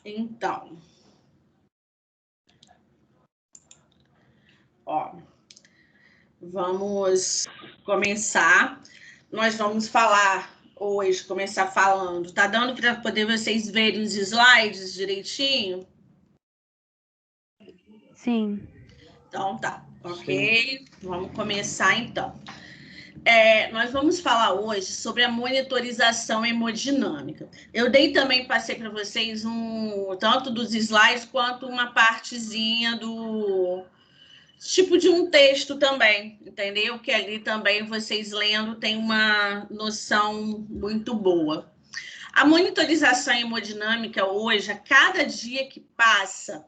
Então, ó, vamos começar. Nós vamos falar hoje, começar falando. Tá dando para poder vocês verem os slides direitinho? Sim. Então tá, ok? Sim. Vamos começar então. Nós vamos falar hoje sobre a monitorização hemodinâmica. Eu passei para vocês tanto dos slides quanto uma partezinha do tipo de um texto também, entendeu? Que ali também vocês lendo tem uma noção muito boa. A monitorização hemodinâmica hoje, a cada dia que passa,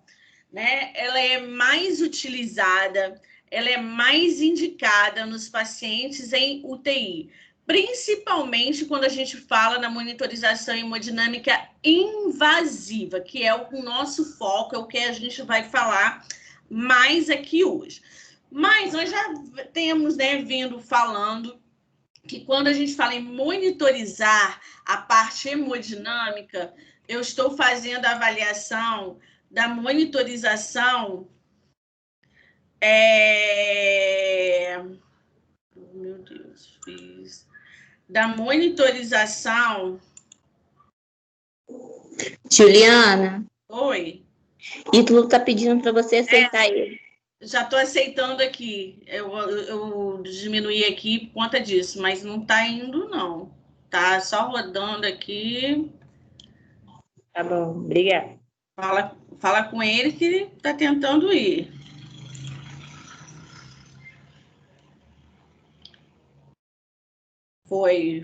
né, ela é mais utilizada, ela é mais indicada nos pacientes em UTI, principalmente quando a gente fala na monitorização hemodinâmica invasiva, que é o nosso foco, é o que a gente vai falar mais aqui hoje. Mas nós já temos, né, vindo falando que quando a gente fala em monitorizar a parte hemodinâmica, eu estou fazendo a avaliação da monitorização. Meu Deus, fiz. Da monitorização. Juliana. Oi. Ítalo está pedindo para você aceitar ele. Já estou aceitando aqui. Eu diminuí aqui por conta disso, mas não está indo, não. Tá só rodando aqui. Tá bom, obrigada. Fala com ele que está tentando ir. Foi.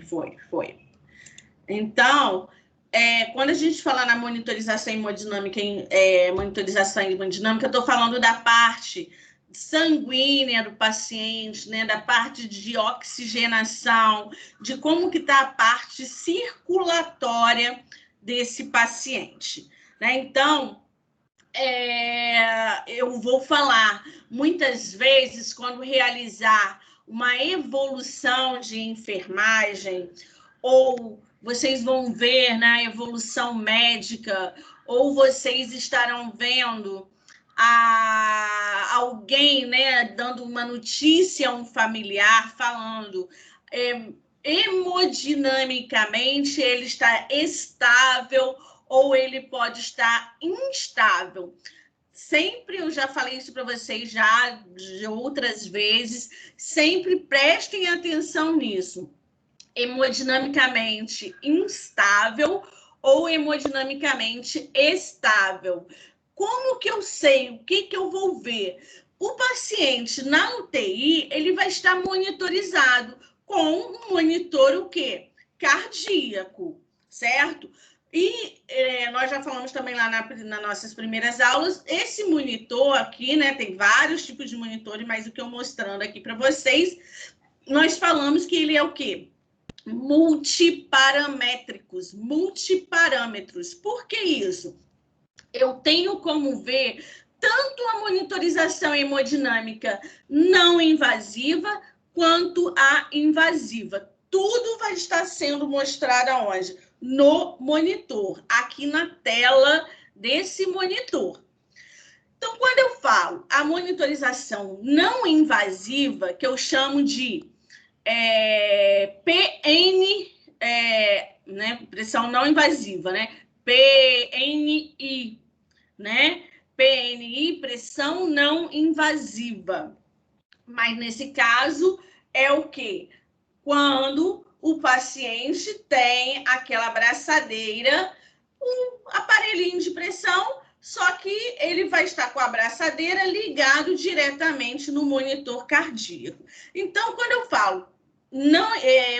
Então, quando a gente fala na monitorização hemodinâmica, eu estou falando da parte sanguínea do paciente, né, da parte de oxigenação, de como que está a parte circulatória desse paciente, né? Então, eu vou falar muitas vezes quando realizar uma evolução de enfermagem, ou vocês vão ver na evolução médica, ou vocês estarão vendo alguém, né, dando uma notícia a um familiar, falando hemodinamicamente ele está estável ou ele pode estar instável. Sempre, eu já falei isso para vocês já de outras vezes, sempre prestem atenção nisso. Hemodinamicamente instável ou hemodinamicamente estável. Como que eu sei? O que eu vou ver? O paciente na UTI, ele vai estar monitorizado com um monitor o quê? Cardíaco, certo? E nós já falamos também lá nas nossas primeiras aulas, esse monitor aqui, né, tem vários tipos de monitores, mas o que eu mostrando aqui para vocês, nós falamos que ele é o quê? Multiparâmetros. Por que isso? Eu tenho como ver tanto a monitorização hemodinâmica não invasiva quanto a invasiva. Tudo vai estar sendo mostrado aonde? No monitor, aqui na tela desse monitor. Então, quando eu falo a monitorização não invasiva, que eu chamo de PN, né, pressão não invasiva, né? PNI, né? PNI, pressão não invasiva. Mas nesse caso é o quê? Quando o paciente tem aquela abraçadeira, um aparelhinho de pressão, só que ele vai estar com a abraçadeira ligado diretamente no monitor cardíaco. Então, quando eu falo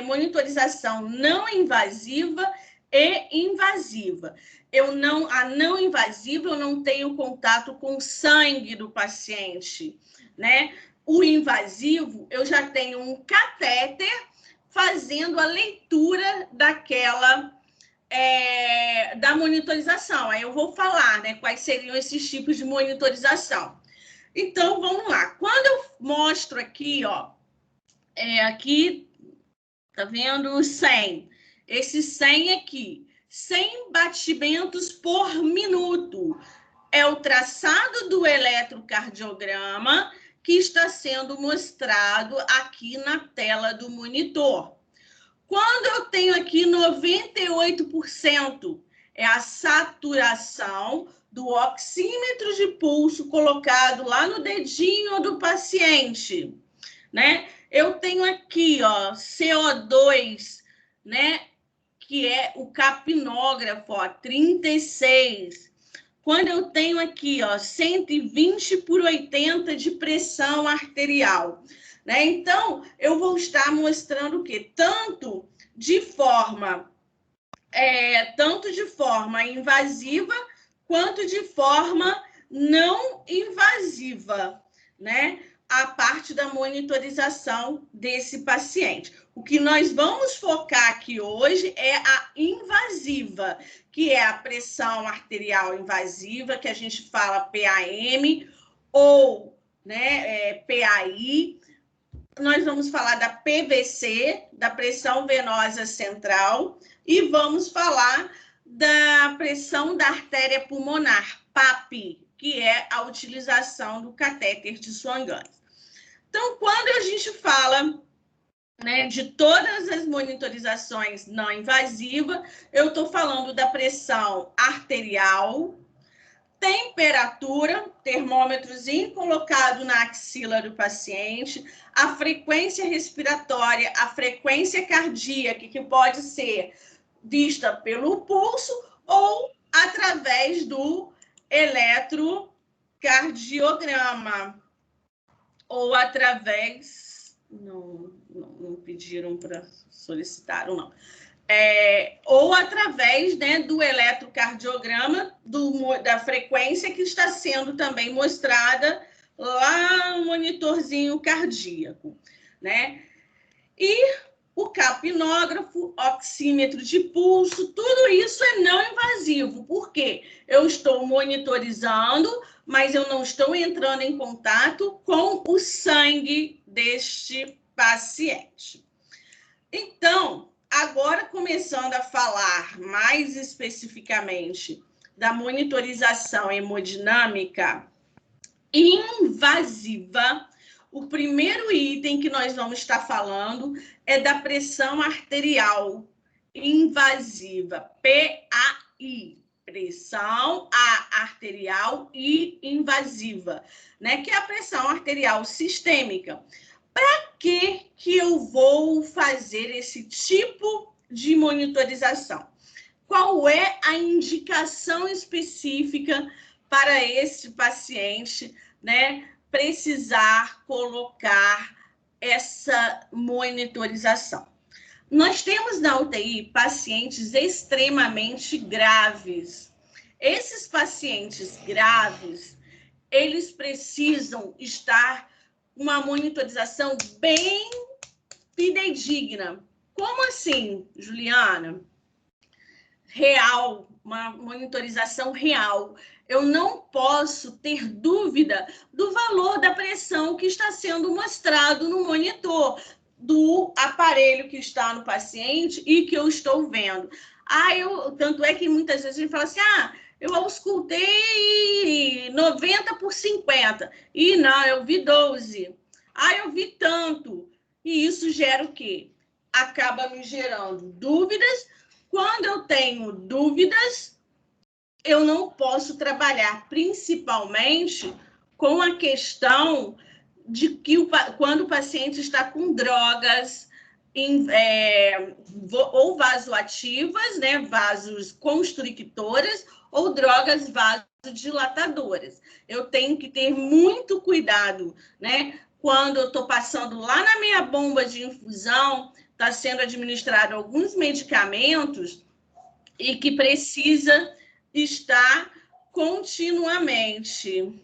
monitorização não invasiva e invasiva, a não invasiva, eu não tenho contato com o sangue do paciente, né? O invasivo, eu já tenho um catéter fazendo a leitura da monitorização. Aí eu vou falar, né, quais seriam esses tipos de monitorização. Então, vamos lá. Quando eu mostro aqui, ó, aqui, tá vendo o 100? Esse 100 aqui. 100 batimentos por minuto. É o traçado do eletrocardiograma que está sendo mostrado aqui na tela do monitor. Quando eu tenho aqui 98%, é a saturação do oxímetro de pulso colocado lá no dedinho do paciente, né? Eu tenho aqui, ó, CO2, né? Que é o capnógrafo, ó, 36. Quando eu tenho aqui, ó, 120/80 de pressão arterial, né? Então, eu vou estar mostrando o quê? Tanto de forma invasiva quanto de forma não invasiva, né? A parte da monitorização desse paciente. O que nós vamos focar aqui hoje é a invasiva, que é a pressão arterial invasiva, que a gente fala PAM ou, né, PAI. Nós vamos falar da PVC, da pressão venosa central, e vamos falar da pressão da artéria pulmonar, PAP, que é a utilização do catéter de Swan-Ganz. Então, quando a gente fala, né, de todas as monitorizações não invasivas, eu estou falando da pressão arterial, temperatura, termômetrozinho colocado na axila do paciente, a frequência respiratória, a frequência cardíaca, que pode ser vista pelo pulso ou através do eletrocardiograma, ou através... Não pediram para solicitar, não. Ou através, né, do eletrocardiograma, da frequência que está sendo também mostrada lá no monitorzinho cardíaco, né? E o capnógrafo, oxímetro de pulso, tudo isso é não invasivo. Por quê? Eu estou monitorizando, mas eu não estou entrando em contato com o sangue deste paciente. Então, agora começando a falar mais especificamente da monitorização hemodinâmica invasiva, o primeiro item que nós vamos estar falando é da pressão arterial invasiva, PAI, pressão arterial e invasiva, né? Que é a pressão arterial sistêmica. Para que eu vou fazer esse tipo de monitorização? Qual é a indicação específica para esse paciente, né, precisar colocar essa monitorização? Nós temos na UTI pacientes extremamente graves. Esses pacientes graves, eles precisam estar uma monitorização bem fidedigna. Como assim, Juliana? Real, uma monitorização real. Eu não posso ter dúvida do valor da pressão que está sendo mostrado no monitor, do aparelho que está no paciente e que eu estou vendo. Tanto é que muitas vezes a gente fala assim, eu auscultei 90/50. E não, eu vi 12. Eu vi tanto. E isso gera o quê? Acaba me gerando dúvidas. Quando eu tenho dúvidas, eu não posso trabalhar principalmente com a questão de que quando o paciente está com drogas ou vasoativas, né, vasos constrictoras, ou drogas vasodilatadoras. Eu tenho que ter muito cuidado, né? Quando eu estou passando lá na minha bomba de infusão, está sendo administrado alguns medicamentos e que precisa estar continuamente.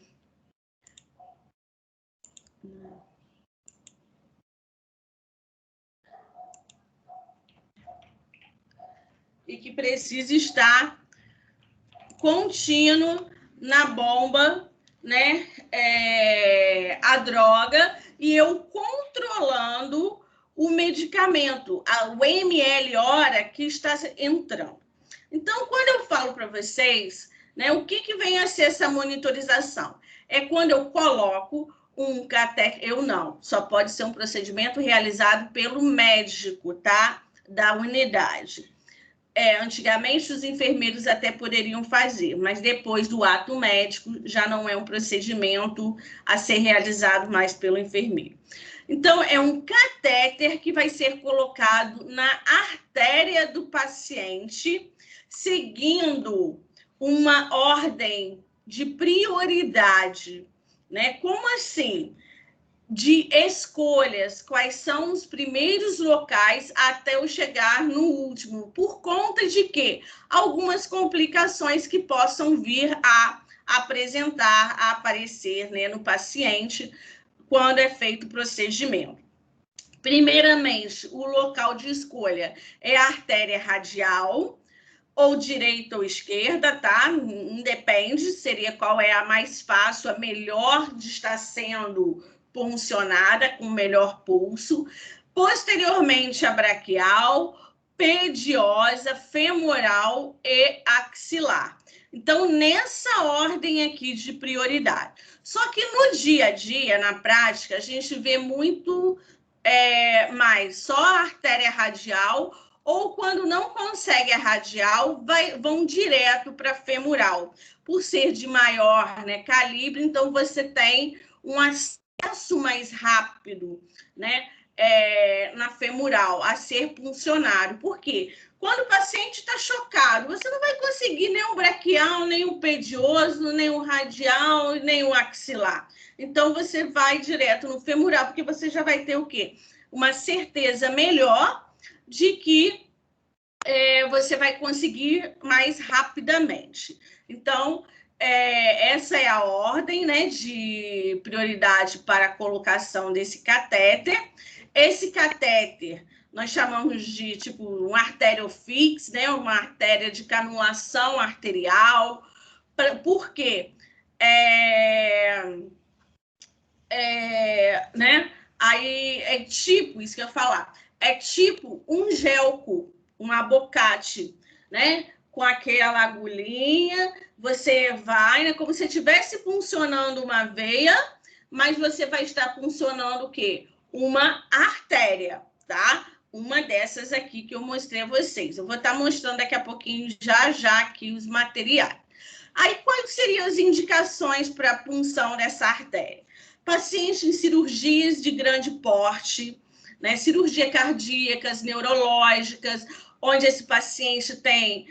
E que precisa estar contínuo na bomba, né? A droga, e eu controlando o medicamento, o ml hora que está entrando. Então, quando eu falo para vocês, né, o que vem a ser essa monitorização? É quando eu coloco um catéter, eu não, só pode ser um procedimento realizado pelo médico, tá? Da unidade. Antigamente os enfermeiros até poderiam fazer, mas depois do ato médico já não é um procedimento a ser realizado mais pelo enfermeiro. Então, é um catéter que vai ser colocado na artéria do paciente, seguindo uma ordem de prioridade, né? Como assim? De escolhas, quais são os primeiros locais até eu chegar no último, por conta de que algumas complicações que possam vir a apresentar, a aparecer, né, no paciente quando é feito o procedimento. Primeiramente, o local de escolha é a artéria radial, ou direita ou esquerda, tá? Independe, seria qual é a mais fácil, a melhor de estar sendo puncionada, com melhor pulso. Posteriormente, a braquial, pediosa, femoral e axilar. Então, nessa ordem aqui de prioridade. Só que no dia a dia, na prática, a gente vê muito mais só a artéria radial, ou quando não consegue a radial, vão direto para a femoral. Por ser de maior, né, calibre, então você tem um acesso mais rápido, né, na femoral, a ser puncionado. Por quê? Quando o paciente está chocado, você não vai conseguir nem o braquial, nem o pedioso, nem o radial, nem o axilar. Então, você vai direto no femoral, porque você já vai ter o quê? Uma certeza melhor de que você vai conseguir mais rapidamente. Então, essa é a ordem, né, de prioridade para a colocação desse catéter. Esse catéter nós chamamos de tipo um arteriofix, né, uma artéria de canulação arterial. Por quê? Né? Aí é tipo, isso que eu ia falar, é tipo um gelco, um abocate, né? Com aquela agulhinha, você vai, né? Como se estivesse funcionando uma veia, mas você vai estar funcionando o quê? Uma artéria, tá? Uma dessas aqui que eu mostrei a vocês. Eu vou estar mostrando daqui a pouquinho, já aqui, os materiais. Aí, quais seriam as indicações para a punção dessa artéria? Pacientes em cirurgias de grande porte, né, cirurgia cardíacas, neurológicas, onde esse paciente tem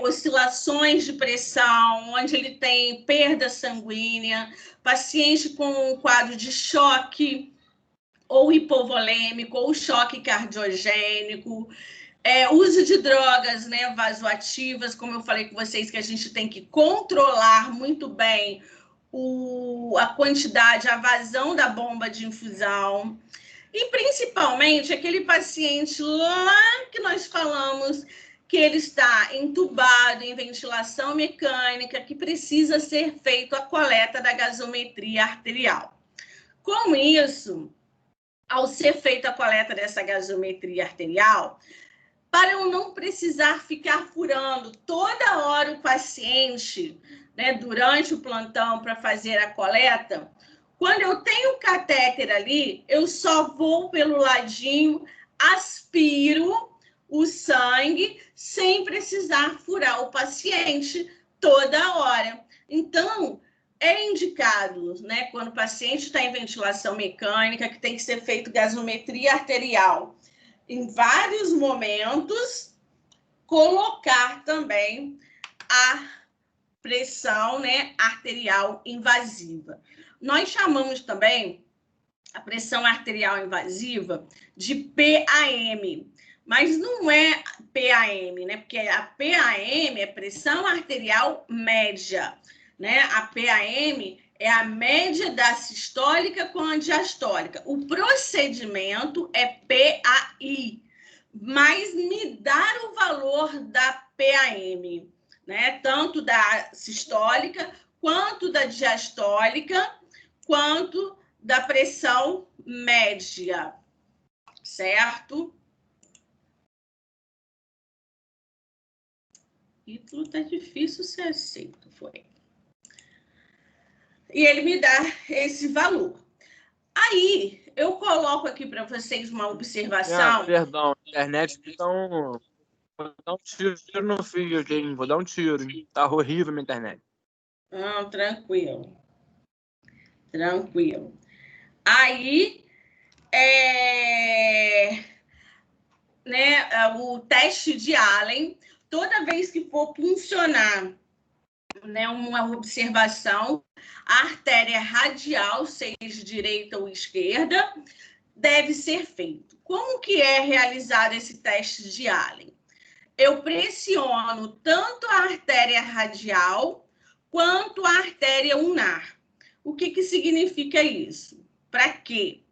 oscilações de pressão, onde ele tem perda sanguínea, paciente com um quadro de choque, ou hipovolêmico, ou choque cardiogênico, uso de drogas, né, vasoativas, como eu falei com vocês, que a gente tem que controlar muito bem a quantidade, a vazão da bomba de infusão. E, principalmente, aquele paciente lá que nós falamos que ele está entubado em ventilação mecânica, que precisa ser feita a coleta da gasometria arterial. Com isso, ao ser feita a coleta dessa gasometria arterial, para eu não precisar ficar furando toda hora o paciente, né, durante o plantão para fazer a coleta, quando eu tenho o catéter ali, eu só vou pelo ladinho, aspiro o sangue sem precisar furar o paciente toda hora. Então, é indicado, né, quando o paciente está em ventilação mecânica, que tem que ser feito gasometria arterial em vários momentos, colocar também a pressão, né, arterial invasiva. Nós chamamos também a pressão arterial invasiva de PAM, mas não é PAM, né? Porque a PAM é pressão arterial média, né? A PAM é a média da sistólica com a diastólica. O procedimento é PAI, mas me dar o valor da PAM, né? Tanto da sistólica, quanto da diastólica, quanto da pressão média, certo? Título tá difícil ser aceito, foi. E ele me dá esse valor. Aí, eu coloco aqui para vocês uma observação. Perdão, internet que vou dar um tiro no fio aqui, hein? Vou dar um tiro, hein? Tá horrível minha internet. Não, tranquilo. Tranquilo. Aí, o teste de Allen, toda vez que for funcionar, né, uma observação, a artéria radial, seja direita ou esquerda, deve ser feito. Como que é realizado esse teste de Allen? Eu pressiono tanto a artéria radial quanto a artéria ulnar. O que significa isso? Para quê?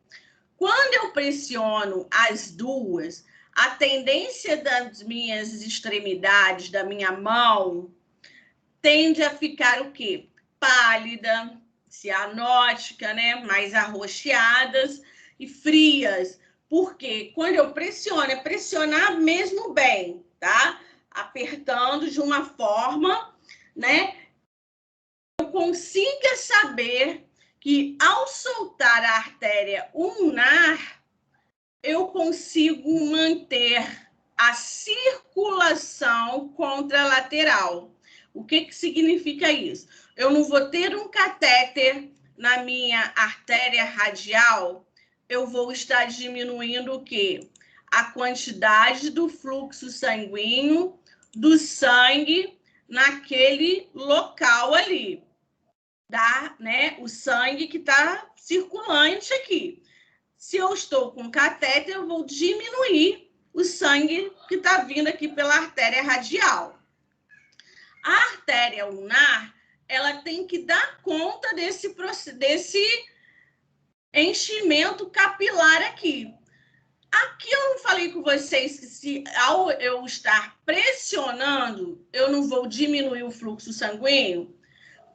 Quando eu pressiono as duas, a tendência das minhas extremidades, da minha mão, tende a ficar o quê? Pálida, cianótica, né? Mais arroxeadas e frias. Porque quando eu pressiono, é pressionar mesmo bem, tá? Apertando de uma forma, né? Eu consiga saber que ao soltar a artéria ulnar, eu consigo manter a circulação contralateral. O que significa isso? Eu não vou ter um catéter na minha artéria radial, eu vou estar diminuindo o quê? A quantidade do fluxo sanguíneo, do sangue naquele local ali. Né? O sangue que está circulante aqui. Se eu estou com catéter, eu vou diminuir o sangue que está vindo aqui pela artéria radial. A artéria ulnar, ela tem que dar conta desse enchimento capilar aqui. Aqui eu não falei com vocês que se ao eu estar pressionando, eu não vou diminuir o fluxo sanguíneo?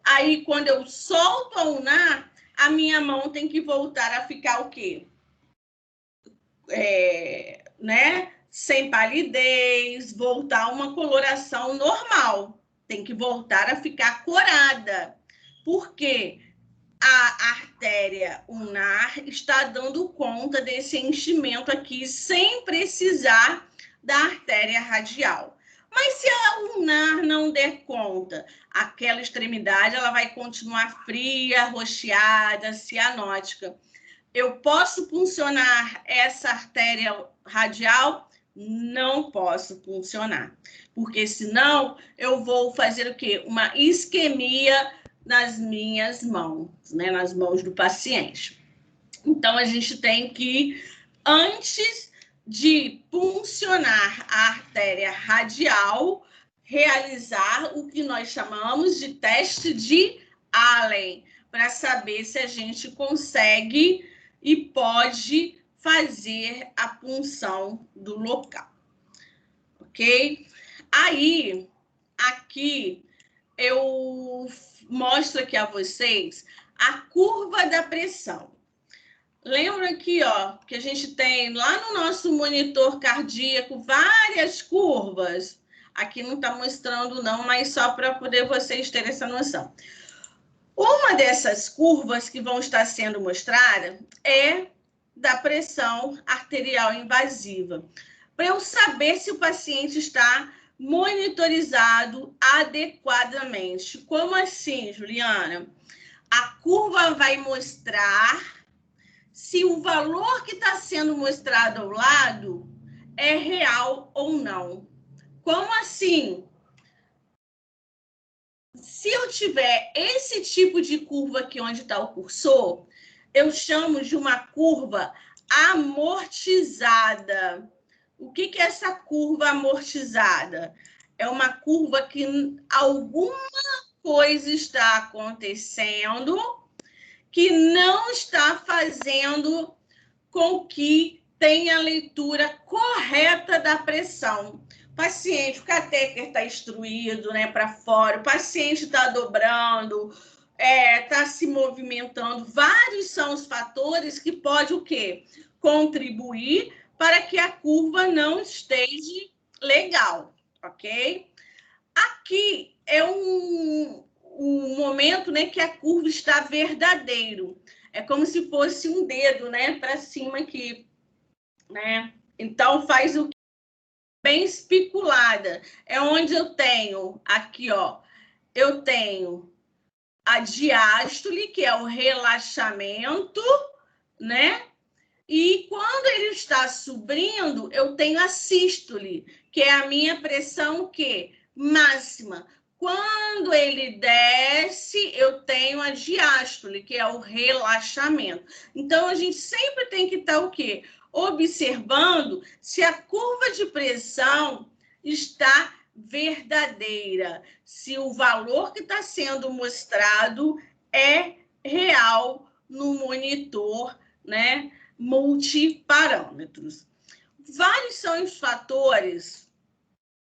Aí, quando eu solto a ulnar, a minha mão tem que voltar a ficar o quê? Né? Sem palidez, voltar a uma coloração normal. Tem que voltar a ficar corada. Porque a artéria ulnar está dando conta desse enchimento aqui, sem precisar da artéria radial. Mas se a ulnar não der conta, aquela extremidade ela vai continuar fria, arroxeada, cianótica. Eu posso puncionar essa artéria radial? Não posso puncionar, porque senão eu vou fazer o quê? Uma isquemia nas minhas mãos, né? Nas mãos do paciente. Então, a gente tem que, antes de puncionar a artéria radial, realizar o que nós chamamos de teste de Allen, para saber se a gente consegue e pode fazer a punção do local. Ok? Aí, aqui, eu mostro aqui a vocês a curva da pressão. Lembra aqui, ó, que a gente tem lá no nosso monitor cardíaco várias curvas. Aqui não está mostrando não, mas só para poder vocês terem essa noção. Uma dessas curvas que vão estar sendo mostradas é da pressão arterial invasiva. Para eu saber se o paciente está monitorizado adequadamente. Como assim, Juliana? A curva vai mostrar se o valor que está sendo mostrado ao lado é real ou não. Como assim? Se eu tiver esse tipo de curva aqui onde está o cursor, eu chamo de uma curva amortizada. O que é essa curva amortizada? É uma curva que alguma coisa está acontecendo que não está fazendo com que tenha a leitura correta da pressão. O paciente, o catéter está instruído, né, para fora, o paciente está dobrando, está se movimentando. Vários são os fatores que podem o quê? Contribuir para que a curva não esteja legal, ok? Aqui é um momento, né, que a curva está verdadeiro. É como se fosse um dedo, né, para cima aqui, né? Então faz o bem especulada. É onde eu tenho aqui, ó, eu tenho a diástole, que é o relaxamento, né? E quando ele está subindo, eu tenho a sístole, que é a minha pressão que máxima. Quando ele desce, eu tenho a diástole, que é o relaxamento. Então, a gente sempre tem que estar o quê? Observando se a curva de pressão está verdadeira, se o valor que está sendo mostrado é real no monitor, né? Multiparâmetros. Vários são os fatores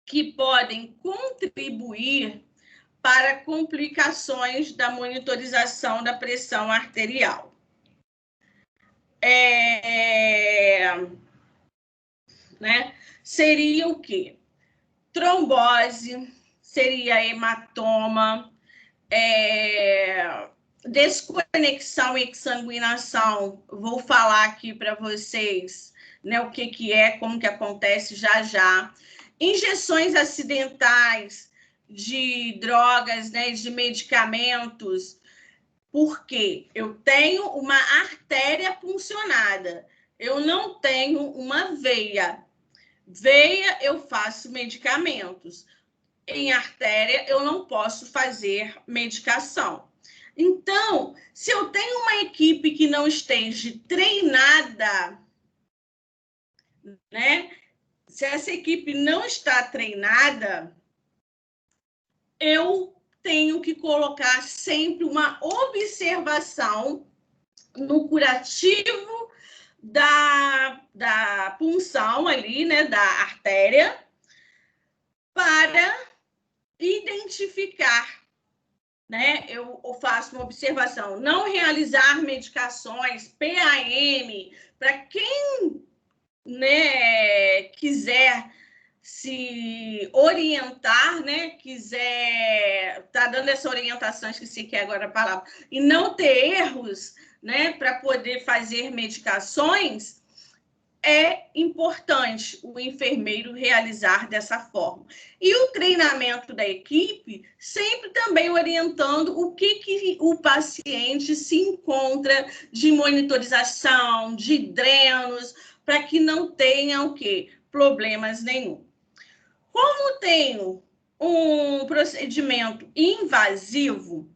que podem contribuir para complicações da monitorização da pressão arterial. Né? Seria o quê? Trombose, seria hematoma, desconexão e exsanguinação. Vou falar aqui para vocês, né, o que é, como que acontece já já. Injeções acidentais de drogas, né, de medicamentos, porque eu tenho uma artéria puncionada, eu não tenho uma veia. Veia, eu faço medicamentos. Em artéria, eu não posso fazer medicação. Então, se eu tenho uma equipe que não esteja treinada, né? Se essa equipe não está treinada, eu tenho que colocar sempre uma observação no curativo da punção ali, né? Da artéria, para identificar, né? Eu faço uma observação, não realizar medicações, PAM, para quem, né, quiser se orientar, né, quiser tá dando essa orientação, esqueci que é agora a palavra, e não ter erros, né, para poder fazer medicações, é importante o enfermeiro realizar dessa forma. E o treinamento da equipe, sempre também orientando o que o paciente se encontra de monitorização, de drenos, para que não tenha o quê? Problemas nenhum. Como tenho um procedimento invasivo,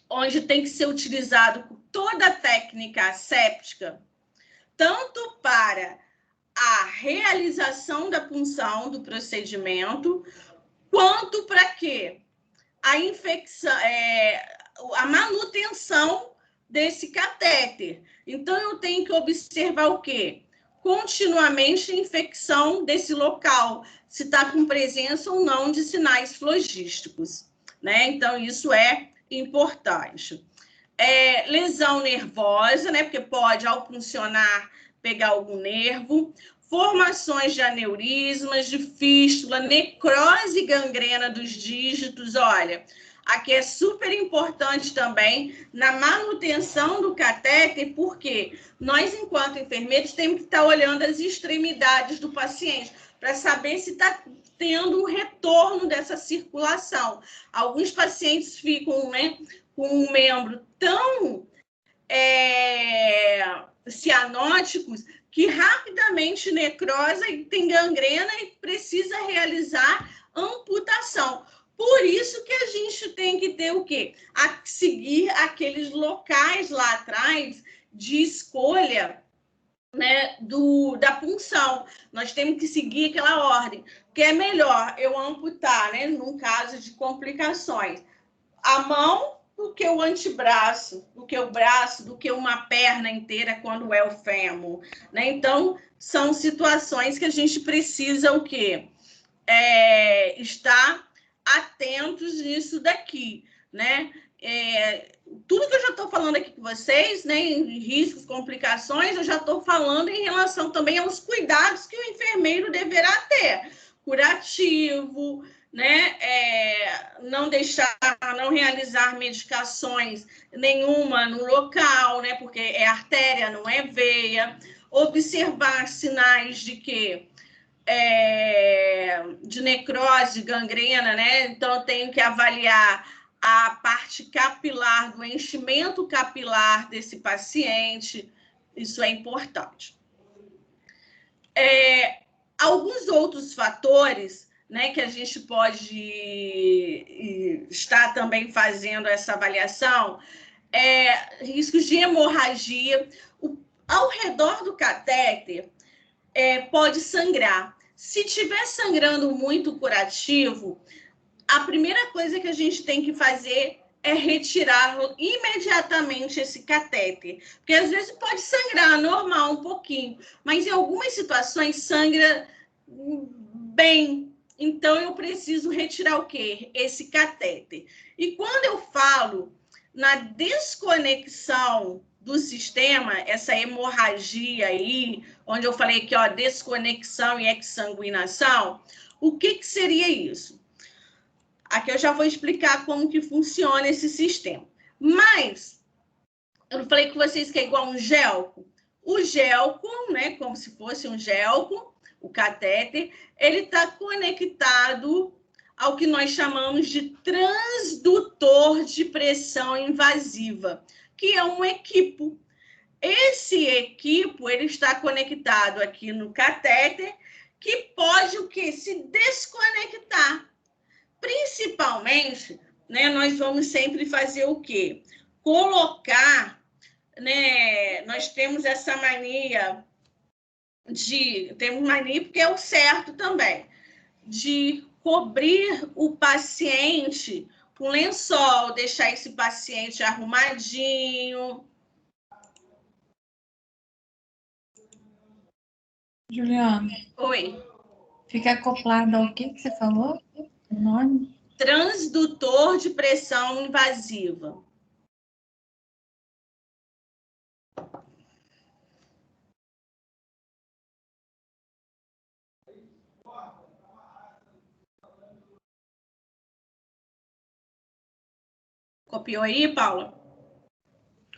onde tem que ser utilizado toda a técnica asséptica, tanto para a realização da punção do procedimento, quanto para quê? A infecção, a manutenção desse catéter. Então, eu tenho que observar o quê? Continuamente a infecção desse local, se está com presença ou não de sinais flogísticos, né? Então, isso é importante. Lesão nervosa, né? Porque pode, ao funcionar, pegar algum nervo. Formações de aneurismas, de fístula, necrose e gangrena dos dígitos. Olha, aqui é super importante também na manutenção do catéter, porque nós, enquanto enfermeiros, temos que estar olhando as extremidades do paciente para saber se está tendo um retorno dessa circulação. Alguns pacientes ficam, né, com um membro tão cianóticos que rapidamente necrosa e tem gangrena e precisa realizar amputação. Por isso que a gente tem que ter o quê? A seguir aqueles locais lá atrás de escolha, né, da punção. Nós temos que seguir aquela ordem, que é melhor eu amputar, né, num caso de complicações, a mão do que o antebraço, do que o braço, do que uma perna inteira quando é o fêmur, né? Então, são situações que a gente precisa o quê? Estar atentos nisso daqui, né? Tudo que eu já estou falando aqui com vocês, né, em riscos, complicações, eu já estou falando em relação também aos cuidados que o enfermeiro deverá ter. Curativo, né? Não realizar medicações nenhuma no local, né? Porque é artéria, não é veia. Observar sinais de que de necrose, gangrena, né? Então, eu tenho que avaliar a parte capilar, do enchimento capilar desse paciente. Isso é importante. Alguns outros fatores, né, que a gente pode estar também fazendo essa avaliação, riscos de hemorragia. Ao redor do catéter, pode sangrar. Se estiver sangrando muito curativo, a primeira coisa que a gente tem que fazer é retirar imediatamente esse catéter. Porque às vezes pode sangrar normal um pouquinho, mas em algumas situações sangra bem. Então eu preciso retirar o quê? Esse catéter. E quando eu falo na desconexão do sistema, essa hemorragia aí, onde eu falei que desconexão e exsanguinação, o que seria isso? Aqui eu já vou explicar como que funciona esse sistema. Mas, eu falei com vocês que é igual um gelco. O gelco, né, como se fosse um gelco, o catéter, ele está conectado ao que nós chamamos de transdutor de pressão invasiva, que é um equipo. Esse equipo, ele está conectado aqui no catéter, que pode o quê? Se desconectar. Principalmente, né, nós vamos sempre fazer o quê? Colocar, né, nós temos essa mania temos mania porque é o certo também, de cobrir o paciente com lençol, deixar esse paciente arrumadinho. Juliana. Oi. Fica acoplado ao que você falou? O nome? Transdutor de pressão invasiva. Copiou aí, Paula?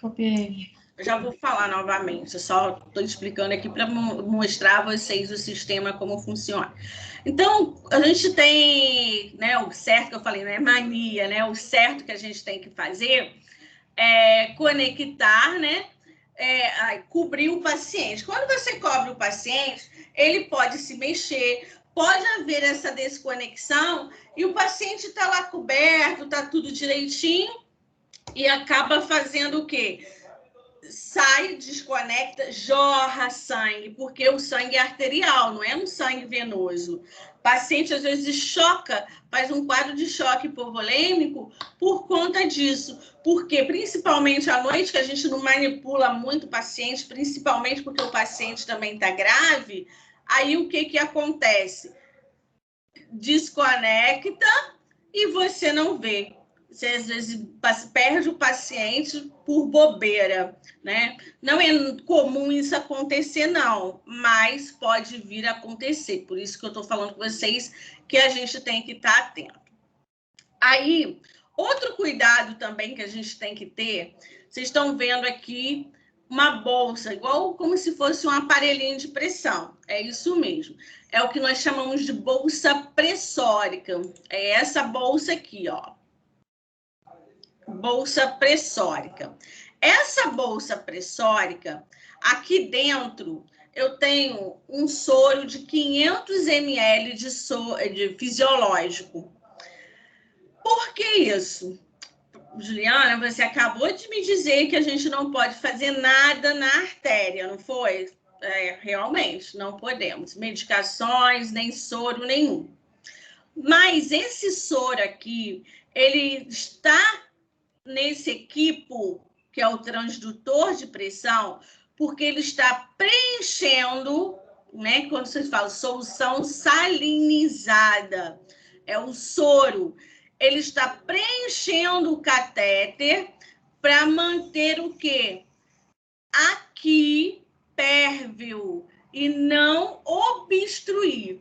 Copiei. Eu já vou falar novamente, eu só estou explicando aqui para mostrar a vocês o sistema, como funciona. Então, a gente tem, né, o certo que eu falei, né, mania, né, o certo que a gente tem que fazer é conectar, né, cobrir o paciente. Quando você cobre o paciente, ele pode se mexer, pode haver essa desconexão e o paciente está lá coberto, está tudo direitinho e acaba fazendo o quê? Sai, desconecta, jorra sangue, porque o sangue é arterial, não é um sangue venoso. O paciente, às vezes, choca, faz um quadro de choque hipovolêmico por conta disso. Porque, principalmente à noite, que a gente não manipula muito o paciente, principalmente porque o paciente também está grave, aí o que acontece? Desconecta e você não vê. Você, às vezes, perde o paciente por bobeira, né? Não é comum isso acontecer, não, mas pode vir a acontecer. Por isso que eu estou falando com vocês que a gente tem que estar atento. Aí, outro cuidado também que a gente tem que ter, vocês estão vendo aqui uma bolsa, igual como se fosse um aparelhinho de pressão. É isso mesmo. É o que nós chamamos de bolsa pressórica. É essa bolsa aqui, ó. Bolsa pressórica. Essa bolsa pressórica, aqui dentro, eu tenho um soro de 500 ml de fisiológico. Por que isso? Juliana, você acabou de me dizer que a gente não pode fazer nada na artéria, não foi? Realmente, não podemos. Medicações, nem soro nenhum. Mas esse soro aqui, ele está nesse equipo, que é o transdutor de pressão, porque ele está preenchendo, né? Quando vocês falam solução salinizada, é o soro. Ele está preenchendo o catéter para manter o quê? Aqui, pérvio, e não obstruir.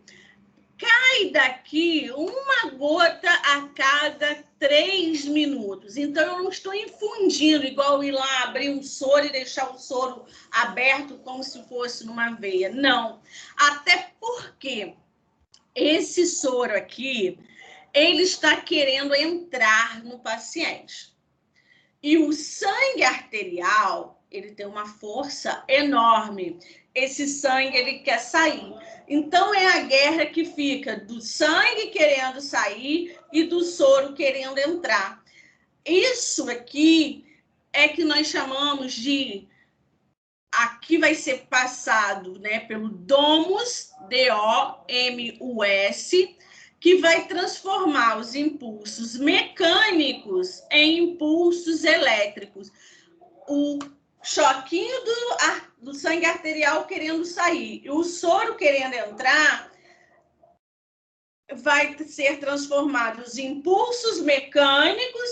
cai daqui uma gota a cada 3 minutos. Então, eu não estou infundindo, igual ir lá abrir um soro e deixar o soro aberto como se fosse numa veia. Não. Até porque esse soro aqui, ele está querendo entrar no paciente. E o sangue arterial, ele tem uma força enorme. Esse sangue, ele quer sair. Então, é a guerra que fica do sangue querendo sair e do soro querendo entrar. Isso aqui é que nós chamamos de... Aqui vai ser passado, né, pelo domus, D-O-M-U-S, que vai transformar os impulsos mecânicos em impulsos elétricos. O choquinho do sangue arterial querendo sair e o soro querendo entrar, vai ser transformado os impulsos mecânicos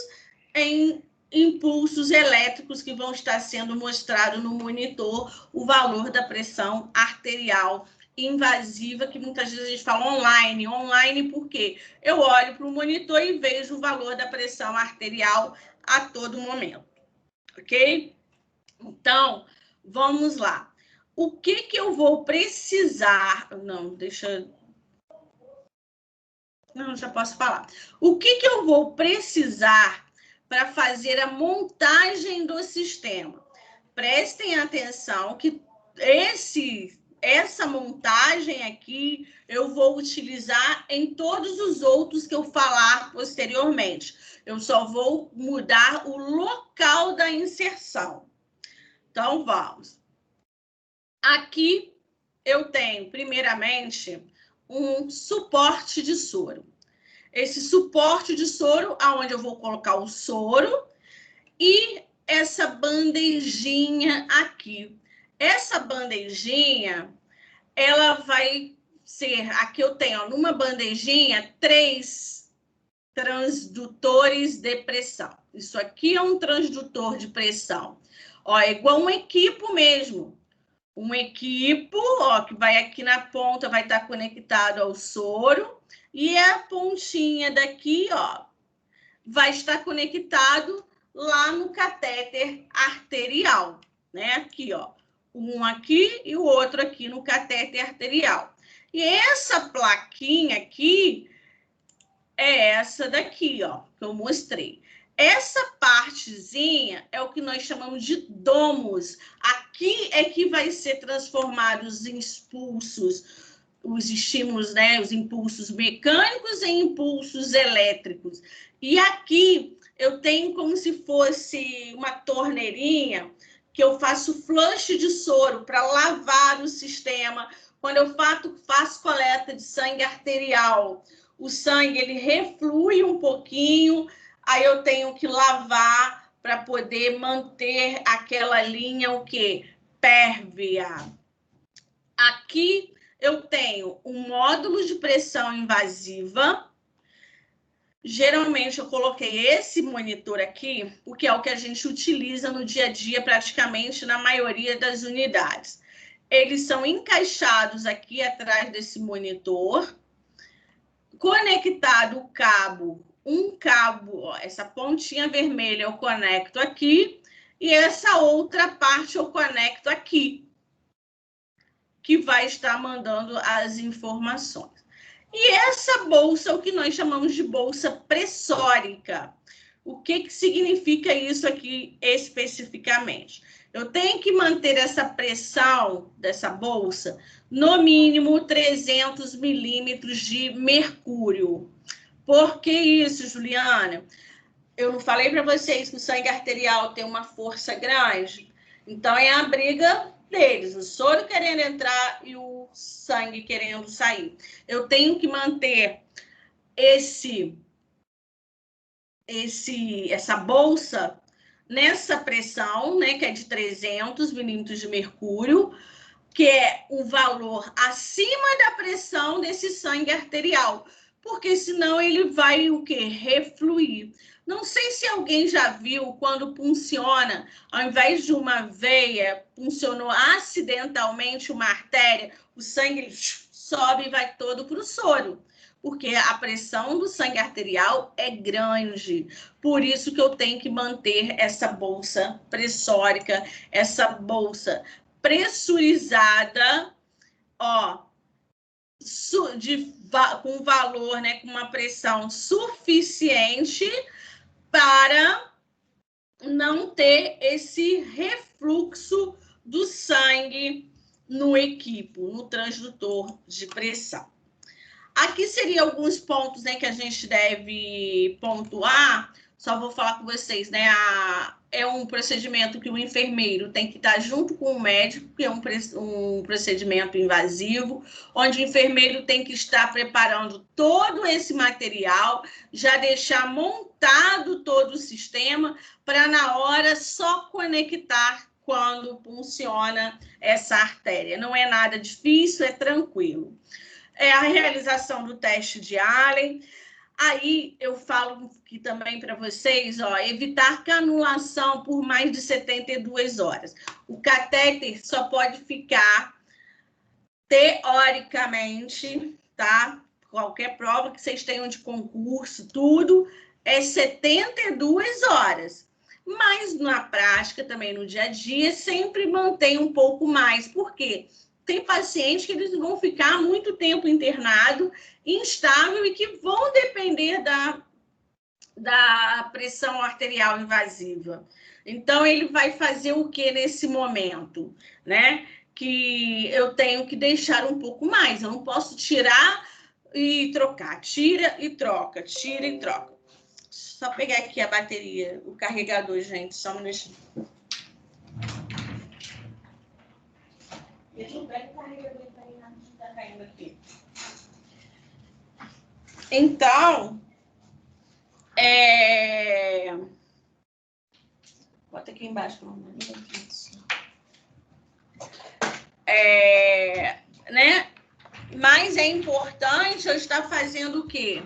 em impulsos elétricos que vão estar sendo mostrados no monitor, o valor da pressão arterial invasiva, que muitas vezes a gente fala online. Online porque eu olho para o monitor e vejo o valor da pressão arterial a todo momento. Ok? Então, vamos lá. O que eu vou precisar... Não, deixa... Não, já posso falar. O que eu vou precisar para fazer a montagem do sistema? Prestem atenção que essa montagem aqui eu vou utilizar em todos os outros que eu falar posteriormente. Eu só vou mudar o local da inserção. Então, vamos. Aqui eu tenho, primeiramente, um suporte de soro. Esse suporte de soro, aonde eu vou colocar o soro e essa bandejinha aqui. Essa bandejinha, ela vai ser... Aqui eu tenho, ó, numa bandejinha, 3 transdutores de pressão. Isso aqui é um transdutor de pressão. Ó, é igual um equipo mesmo. Um equipo, ó, que vai aqui na ponta, vai estar conectado ao soro. E a pontinha daqui, ó, vai estar conectado lá no catéter arterial, né? Aqui, ó. Um aqui e o outro aqui no catéter arterial. E essa plaquinha aqui é essa daqui, ó, que eu mostrei. Essa partezinha é o que nós chamamos de domus. Aqui é que vai ser transformado os impulsos, os estímulos, né, os impulsos mecânicos em impulsos elétricos. E aqui eu tenho como se fosse uma torneirinha que eu faço flush de soro para lavar o sistema. Quando eu faço coleta de sangue arterial, o sangue ele reflui um pouquinho, aí eu tenho que lavar para poder manter aquela linha, o quê? Pérvia. Aqui eu tenho um módulo de pressão invasiva. Geralmente eu coloquei esse monitor aqui, porque é o que a gente utiliza no dia a dia, praticamente na maioria das unidades. Eles são encaixados aqui atrás desse monitor. Conectado o cabo, um cabo, ó, essa pontinha vermelha eu conecto aqui, e essa outra parte eu conecto aqui, que vai estar mandando as informações. E essa bolsa, o que nós chamamos de bolsa pressórica. O que significa isso aqui especificamente? Eu tenho que manter essa pressão dessa bolsa no mínimo 300 milímetros de mercúrio. Por que isso, Juliana? Eu não falei para vocês que o sangue arterial tem uma força grande? Então, é a briga deles, o soro querendo entrar e o sangue querendo sair. Eu tenho que manter essa bolsa nessa pressão, né, que é de 300 milímetros de mercúrio, que é o valor acima da pressão desse sangue arterial, porque senão ele vai o quê? Refluir. Não sei se alguém já viu quando funciona, ao invés de uma veia, funcionou acidentalmente uma artéria, o sangue sobe e vai todo para o soro, porque a pressão do sangue arterial é grande. Por isso que eu tenho que manter essa bolsa pressórica, essa bolsa pressurizada, ó, com valor, né, com uma pressão suficiente para não ter esse refluxo do sangue no equipo, no transdutor de pressão. Aqui seriam alguns pontos, né, que a gente deve pontuar. Só vou falar com vocês, né? É um procedimento que o enfermeiro tem que estar junto com o médico, que é um procedimento invasivo, onde o enfermeiro tem que estar preparando todo esse material, já deixar montado todo o sistema, para na hora só conectar quando funciona essa artéria. Não é nada difícil, é tranquilo. É a realização do teste de Allen. Aí eu falo aqui também para vocês, ó, evitar canulação por mais de 72 horas. O catéter só pode ficar, teoricamente, tá? Qualquer prova que vocês tenham de concurso, tudo, é 72 horas. Mas na prática, também no dia a dia, sempre mantém um pouco mais. Por quê? Tem pacientes que eles vão ficar muito tempo internado, instável, e que vão depender da pressão arterial invasiva. Então, ele vai fazer o que nesse momento, né? Que eu tenho que deixar um pouco mais. Eu não posso tirar e trocar. Tira e troca, tira e troca. Só pegar aqui a bateria, o carregador, gente, só um minutinho. Deixa eu ver o carregador está caindo aqui. Então, bota aqui embaixo, né? Mas é importante eu estar fazendo o quê?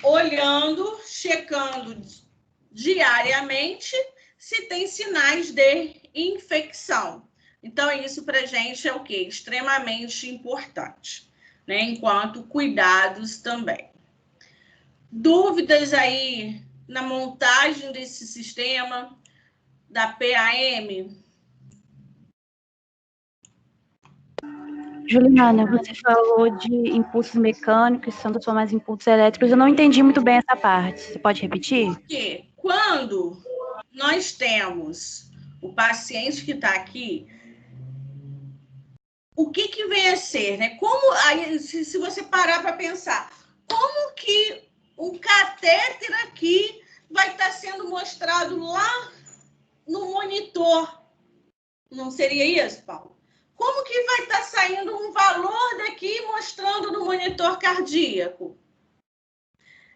Olhando, checando diariamente se tem sinais de infecção. Então, isso para a gente é o quê? Extremamente importante, né? Enquanto cuidados também. Dúvidas aí na montagem desse sistema da PAM? Juliana, você falou de impulsos mecânicos, são transformados em impulsos elétricos. Eu não entendi muito bem essa parte. Você pode repetir? Porque quando nós temos o paciente que está aqui, o que vem a ser, né? Como aí, se você parar para pensar, como que um catéter aqui vai estar sendo mostrado lá no monitor? Não seria isso, Paulo? Como que vai estar saindo um valor daqui mostrando no monitor cardíaco?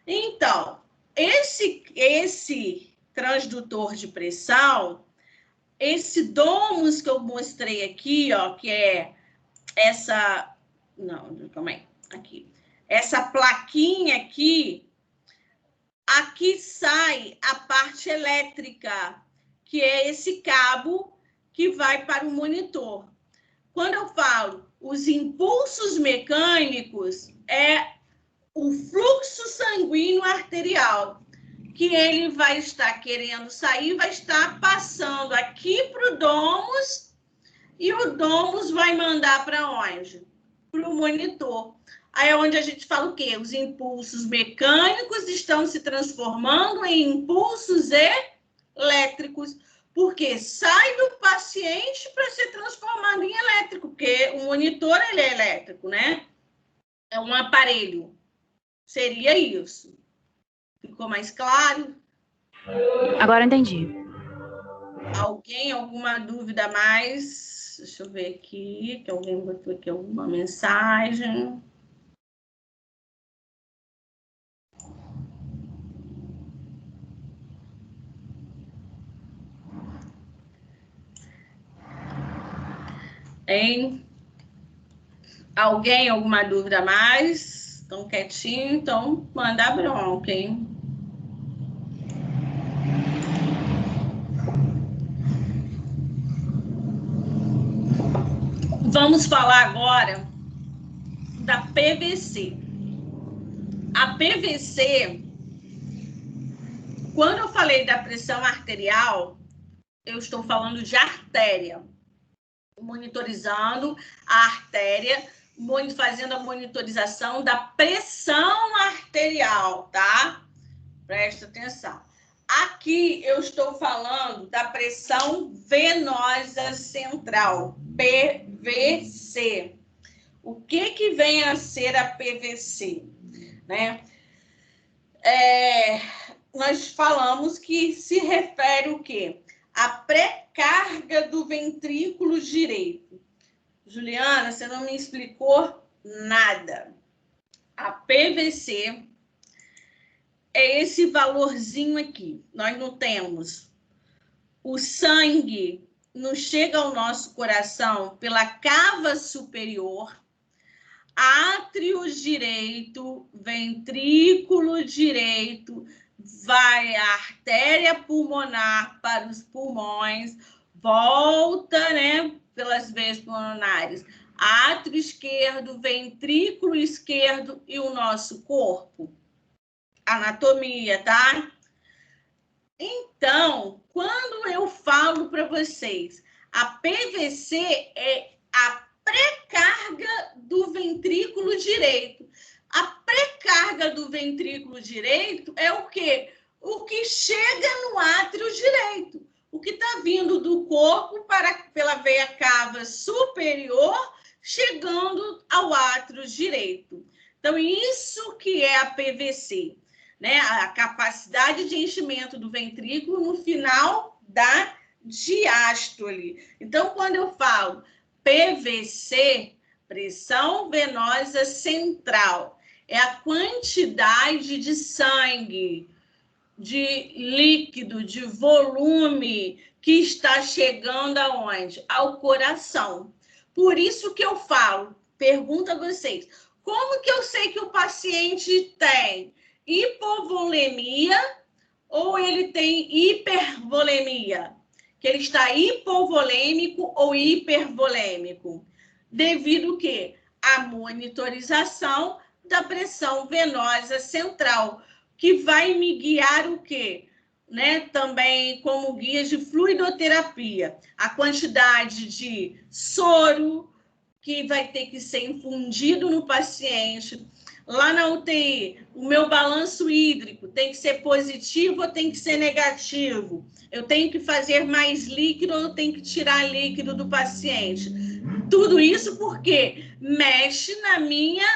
Então, esse transdutor de pressão, esse domus que eu mostrei aqui, ó, que é essa... Não, calma aí. Aqui. Essa plaquinha aqui sai a parte elétrica, que é esse cabo que vai para o monitor. Quando eu falo os impulsos mecânicos, é o fluxo sanguíneo arterial, que ele vai estar querendo sair, vai estar passando aqui para o domus, e o domus vai mandar para onde? Para o monitor. Aí é onde a gente fala o quê? Os impulsos mecânicos estão se transformando em impulsos elétricos, porque sai do paciente para ser transformado em elétrico, porque o monitor ele é elétrico, né? É um aparelho. Seria isso. Ficou mais claro? Agora entendi. Alguém, alguma dúvida a mais? Deixa eu ver aqui, que alguém botou aqui alguma mensagem. Hein? Alguém, alguma dúvida a mais? Estão quietinho, então manda bronca, hein? Vamos falar agora da PVC. A PVC, quando eu falei da pressão arterial, eu estou falando de artéria, monitorizando a artéria, fazendo a monitorização da pressão arterial, tá? Presta atenção. Aqui eu estou falando da pressão venosa central, PVC. O que vem a ser a PVC? Né? Nós falamos que se refere o quê? A pré-carga do ventrículo direito. Juliana, você não me explicou nada. A PVC é esse valorzinho aqui. Nós não temos. O sangue não chega ao nosso coração pela cava superior, átrio direito, ventrículo direito, vai a artéria pulmonar para os pulmões, volta, né, pelas veias pulmonares, átrio esquerdo, ventrículo esquerdo e o nosso corpo. Anatomia, tá? Então, quando eu falo para vocês, a PVC é a pré-carga do ventrículo direito. A pré-carga do ventrículo direito é o quê? O que chega no átrio direito. O que está vindo do corpo pela veia cava superior, chegando ao átrio direito. Então, isso que é a PVC, né? A capacidade de enchimento do ventrículo no final da diástole. Então, quando eu falo PVC, pressão venosa central, é a quantidade de sangue, de líquido, de volume que está chegando aonde? Ao coração. Por isso que eu falo, pergunto a vocês, como que eu sei que o paciente tem hipovolemia ou ele tem hipervolemia? Que ele está hipovolêmico ou hipervolêmico? Devido que à monitorização da pressão venosa central, que vai me guiar o quê? Né? Também como guia de fluidoterapia, a quantidade de soro que vai ter que ser infundido no paciente. Lá na UTI, o meu balanço hídrico tem que ser positivo ou tem que ser negativo? Eu tenho que fazer mais líquido ou eu tenho que tirar líquido do paciente? Tudo isso porque mexe na minha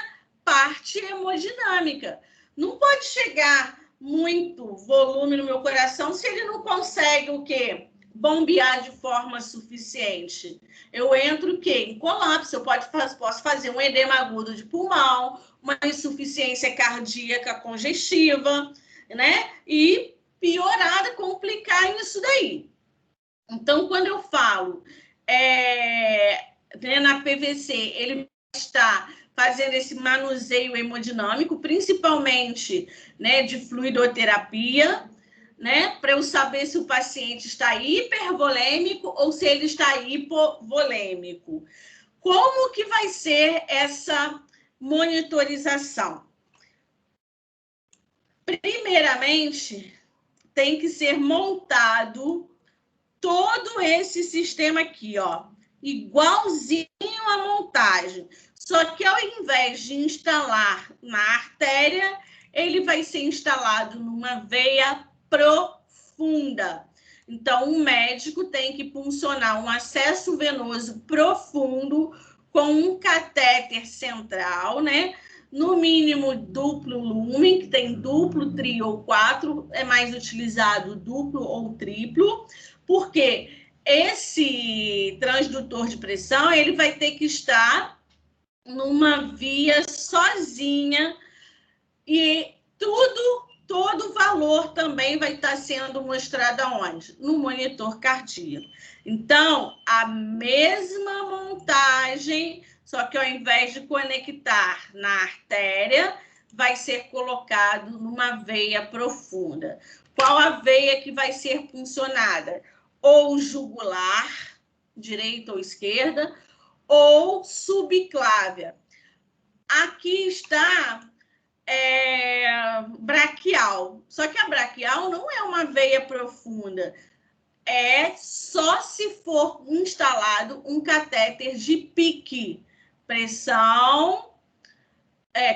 parte hemodinâmica. Não pode chegar muito volume no meu coração se ele não consegue o quê? Bombear de forma suficiente. Eu entro o quê? Em colapso. Eu posso fazer um edema agudo de pulmão, uma insuficiência cardíaca congestiva, né? E piorar, complicar isso daí. Então, quando eu falo na PVC, ele está fazendo esse manuseio hemodinâmico, principalmente, né, de fluidoterapia, né, para eu saber se o paciente está hipervolêmico ou se ele está hipovolêmico. Como que vai ser essa monitorização? Primeiramente, tem que ser montado todo esse sistema aqui, ó, igualzinho à montagem. Só que ao invés de instalar na artéria, ele vai ser instalado numa veia profunda. Então, o médico tem que puncionar um acesso venoso profundo com um catéter central, né? No mínimo duplo lumen, que tem duplo, trio ou quatro, é mais utilizado duplo ou triplo, porque esse transdutor de pressão, ele vai ter que estar numa via sozinha e todo valor também vai estar sendo mostrado aonde? No monitor cardíaco. Então, a mesma montagem, só que ao invés de conectar na artéria, vai ser colocado numa veia profunda. Qual a veia que vai ser funcionada? Ou jugular, direita ou esquerda, ou subclávia. Aqui está braquial. Só que a braquial não é uma veia profunda. É só se for instalado um catéter de PIC, pressão,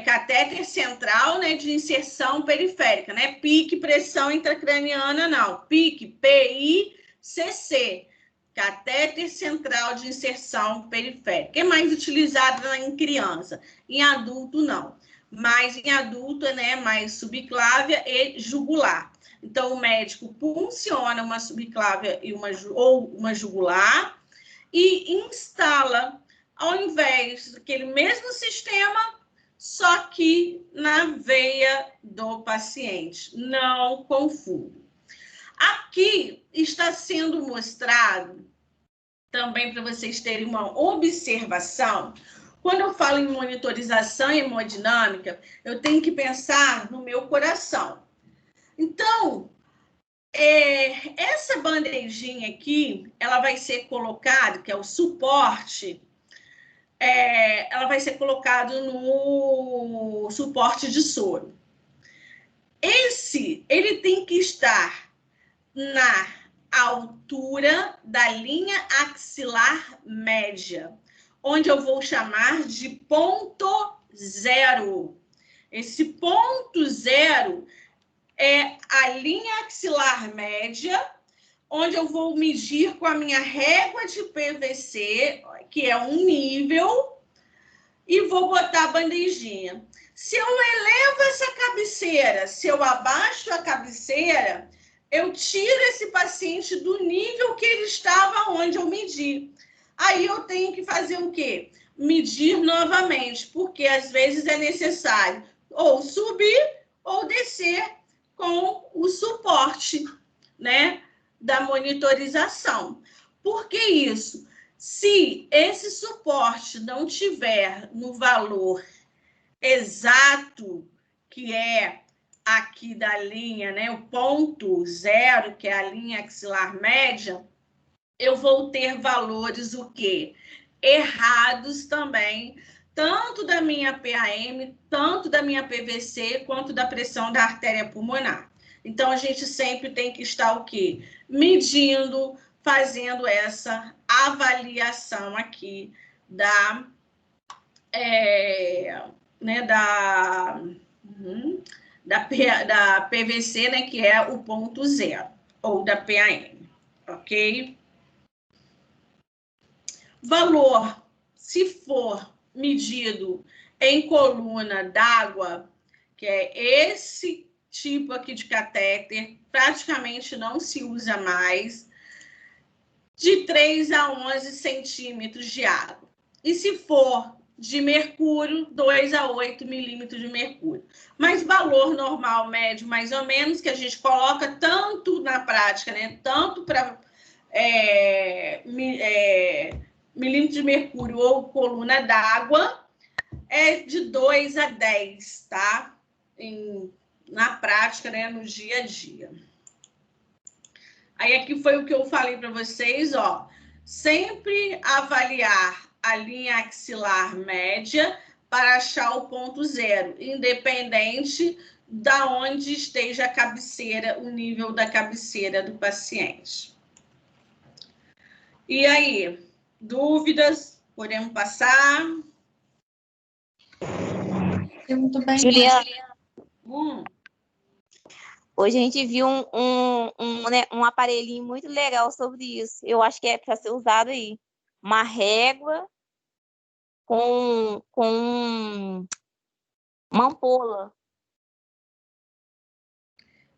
catéter central, né, de inserção periférica, né? PIC, pressão intracraniana, não. PIC, PICC, catéter central de inserção periférica. É mais utilizado em criança, em adulto não. Mas em adulto, né, mais subclávia e jugular. Então, o médico punciona uma subclávia ou uma jugular e instala, ao invés daquele mesmo sistema, só que na veia do paciente. Não confunda. Aqui está sendo mostrado, também para vocês terem uma observação. Quando eu falo em monitorização hemodinâmica, eu tenho que pensar no meu coração. Então, essa bandejinha aqui, ela vai ser colocada, que é o suporte, ela vai ser colocada no suporte de soro. Ele tem que estar na altura da linha axilar média, onde eu vou chamar de ponto zero. Esse ponto zero é a linha axilar média, onde eu vou medir com a minha régua de PVC, que é um nível, e vou botar a bandejinha. Se eu elevo essa cabeceira, se eu abaixo a cabeceira, eu tiro esse paciente do nível que ele estava onde eu medi. Aí eu tenho que fazer o quê? Medir novamente, porque às vezes é necessário ou subir ou descer com o suporte, né, da monitorização. Por que isso? Se esse suporte não tiver no valor exato, que é aqui da linha, né, o ponto zero, que é a linha axilar média, eu vou ter valores o quê? Errados também, tanto da minha PAM, tanto da minha PVC, quanto da pressão da artéria pulmonar. Então, a gente sempre tem que estar o quê? Medindo, fazendo essa avaliação aqui da, né, da PVC, né, que é o ponto zero, ou da PAM, ok? Valor, se for medido em coluna d'água, que é esse tipo aqui de catéter, praticamente não se usa mais, de 3 a 11 centímetros de água. E se for de mercúrio, 2 a 8 milímetros de mercúrio. Mas valor normal, médio, mais ou menos, que a gente coloca tanto na prática, né? Tanto para milímetro de mercúrio ou coluna d'água, é de 2 a 10, tá? Na prática, né? No dia a dia. Aí aqui foi o que eu falei para vocês, ó. Sempre avaliar a linha axilar média para achar o ponto zero, independente da onde esteja a cabeceira, o nível da cabeceira do paciente. E aí, dúvidas? Podemos passar? Muito bem. Juliana, Hum. hoje a gente viu né, um aparelhinho muito legal sobre isso. Eu acho que é para ser usado aí. Uma régua com uma ampola.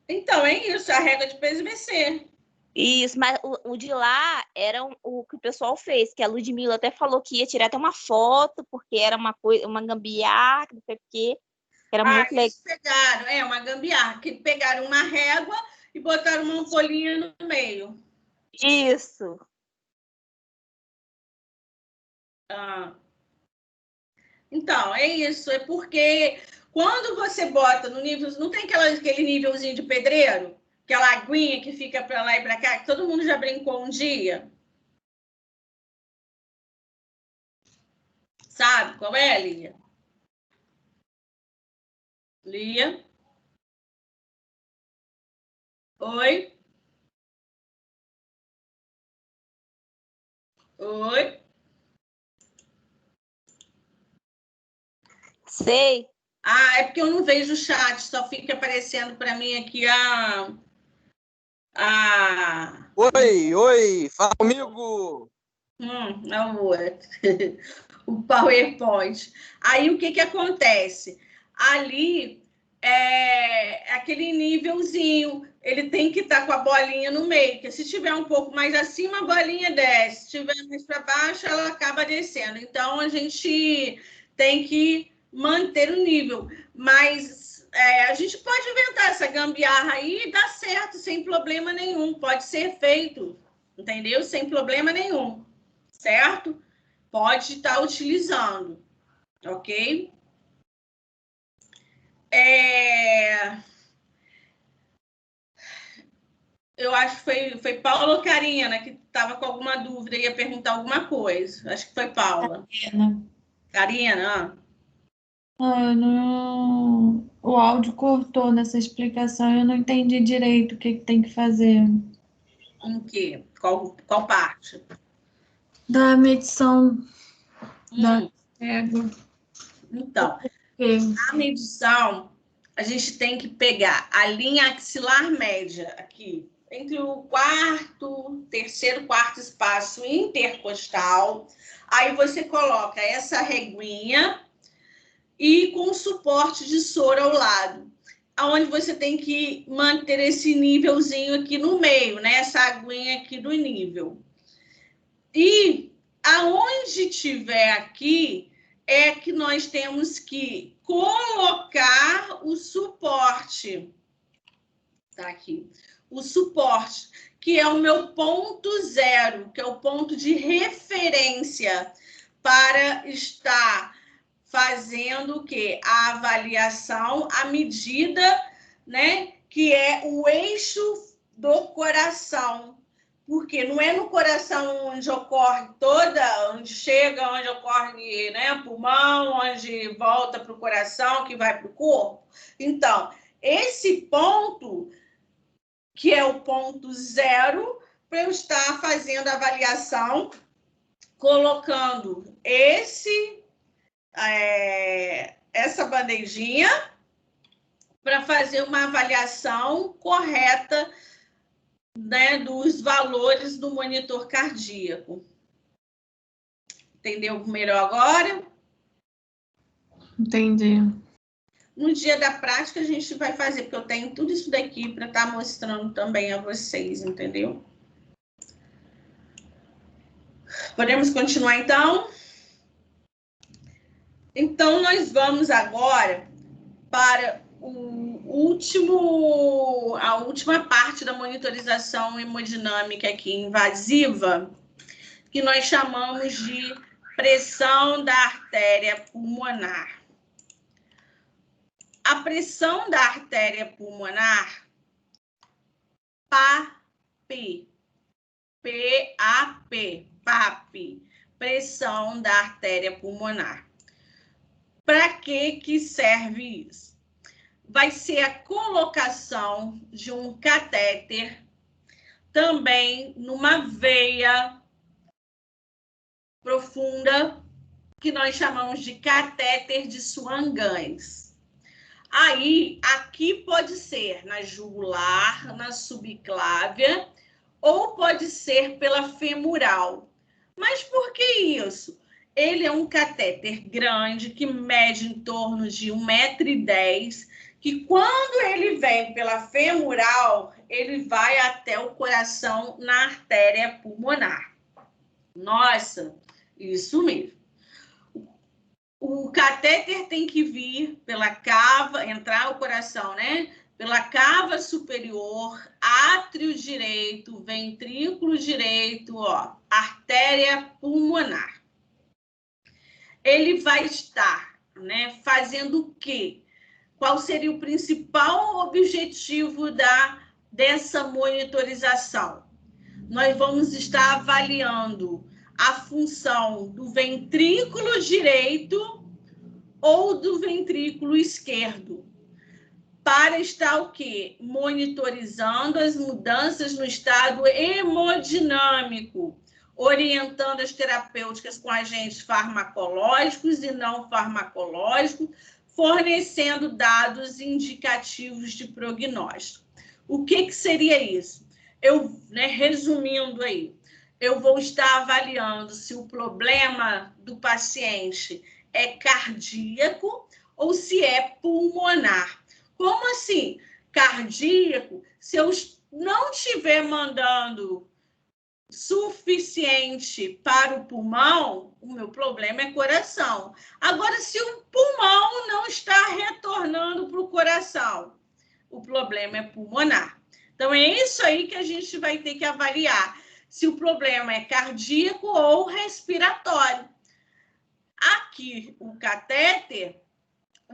Então, é isso, a regra de PVC. Isso, mas o de lá era o que o pessoal fez, que a Ludmilla até falou que ia tirar até uma foto, porque era uma coisa, uma gambiarra, não sei o quê, que era muito legal. Eles pegaram, uma gambiarra, que pegaram uma régua e botaram uma ampolinha no meio. Isso. Então, é isso, é porque quando você bota no nível, não tem aquele nívelzinho de pedreiro? Aquela aguinha que fica para lá e para cá, que todo mundo já brincou um dia? Sabe qual é, Lia? Lia? Oi? Oi? Sei. Ah, é porque eu não vejo o chat, só fica aparecendo para mim aqui a... Oi, fala comigo! Amor, o PowerPoint. Aí, o que acontece? Ali, aquele nívelzinho, ele tem que estar com a bolinha no meio, porque se tiver um pouco mais acima, a bolinha desce. Se tiver mais para baixo, ela acaba descendo. Então, a gente tem que manter o nível. Mas a gente pode inventar essa gambiarra aí e dá certo, sem problema nenhum. Pode ser feito, entendeu? Sem problema nenhum, certo? Pode estar utilizando, ok? Eu acho que foi Paula ou Karina que estava com alguma dúvida, ia perguntar alguma coisa. Acho que foi Paula. Karina? Não... O áudio cortou nessa explicação, eu não entendi direito o que tem que fazer. Em quê? Qual parte? Da medição da égua. Então, a medição, a gente tem que pegar a linha axilar média aqui, entre o terceiro, quarto espaço intercostal. Aí você coloca essa reguinha e com suporte de soro ao lado, aonde você tem que manter esse nívelzinho aqui no meio, né? Essa aguinha aqui do nível. E aonde tiver aqui é que nós temos que colocar o suporte. Tá aqui. O suporte, que é o meu ponto zero, que é o ponto de referência para estar fazendo o quê? A avaliação, a medida, né? Que é o eixo do coração. Porque não é no coração onde ocorre onde chega, onde ocorre, né, pulmão, onde volta para o coração, que vai para o corpo. Então, esse ponto, que é o ponto zero, para eu estar fazendo a avaliação, colocando essa bandejinha para fazer uma avaliação correta, né, dos valores do monitor cardíaco. Entendeu melhor agora? Entendi. No dia da prática, a gente vai fazer, porque eu tenho tudo isso daqui para estar mostrando também a vocês, entendeu? Podemos continuar, então? Então, nós vamos agora para a última parte da monitorização hemodinâmica aqui invasiva, que nós chamamos de pressão da artéria pulmonar. A pressão da artéria pulmonar, PAP, PAP, pressão da artéria pulmonar. Para que serve isso? Vai ser a colocação de um catéter também numa veia profunda, que nós chamamos de catéter de Swan-Ganz. Aí, aqui pode ser na jugular, na subclávia, ou pode ser pela femoral. Mas por que isso? Ele é um catéter grande, que mede em torno de 1,10 m, que quando ele vem pela femoral, ele vai até o coração na artéria pulmonar. Nossa, isso mesmo. O catéter tem que vir pela cava, entrar o coração, né? Pela cava superior, átrio direito, ventrículo direito, ó, artéria pulmonar. Ele vai estar, né, fazendo o quê? Qual seria o principal objetivo dessa monitorização? Nós vamos estar avaliando a função do ventrículo direito ou do ventrículo esquerdo, para estar o quê? Monitorizando as mudanças no estado hemodinâmico, orientando as terapêuticas com agentes farmacológicos e não farmacológicos, fornecendo dados indicativos de prognóstico. O que seria isso? Eu, resumindo aí, eu vou estar avaliando se o problema do paciente é cardíaco ou se é pulmonar. Como assim? Cardíaco, se eu não estiver mandando suficiente para o pulmão, o meu problema é coração. Agora, se o pulmão não está retornando para o coração, o problema é pulmonar. Então, é isso aí que a gente vai ter que avaliar, se o problema é cardíaco ou respiratório. Aqui, o catéter